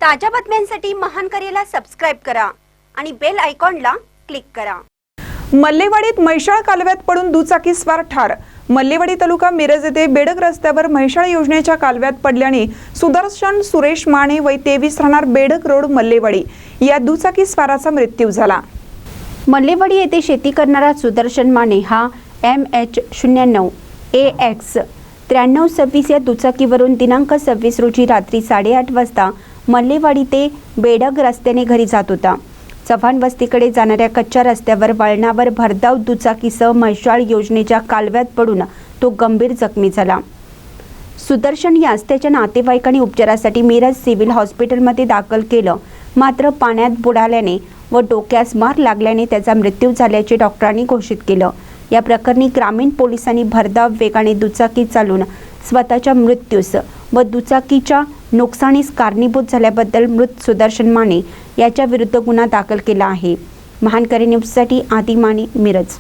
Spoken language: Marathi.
ताज्या बातम्यांसाठी महान करेला सबस्क्राइब करा आणि बेल आयकॉनला क्लिक करा। मल्लेवाडीत म्हैसाळ कालव्यात पडून दुचाकी स्वार ठार। मल्लेवाडी तालुका मिरज येथे बेडग रस्त्यावर म्हैसाळ योजनेच्या कालव्यात पडल्याने सुदर्शन सुरेश माने वय 23 राहणार बेडग रोड मल्लेवाडी या दुचाकी स्वाराचा मृत्यू झाला। मल्लेवाडी येथे शेती करणारा सुदर्शन माने हा MH09 AX 9326 या दुचाकीवरून दिनांक 26 रोजी रात्री 8:30 वाजता मल्लेवाडी ते बेडग रस्त्याने घरी जात होता। चव्हाण वस्तीकडे जाणाऱ्या कच्च्या रस्त्यावर वळणावर भरधाव दुचाकीसह म्हैसाळ योजनेच्या कालव्यात पडून तो गंभीर जखमी झाला। सुदर्शन यास त्याच्या नातेवाईकांनी उपचारासाठी मिरज सिव्हिल हॉस्पिटलमध्ये दाखल केलं, मात्र पाण्यात बुडाल्याने व डोक्यास मार लागल्याने त्याचा मृत्यू झाल्याचे डॉक्टरांनी घोषित केलं। या प्रकरणी ग्रामीण पोलिसांनी भरधाव वेगाने दुचाकी चालवून स्वतःच्या मृत्यूस व दुचाकीच्या नुकसानीस कारणीभूत झाल्याबद्दल मृत सुदर्शन माने याच्या विरुद्ध गुन्हा दाखल केला आहे। महानकरी न्यूजसाठी आदी माने, मिरज।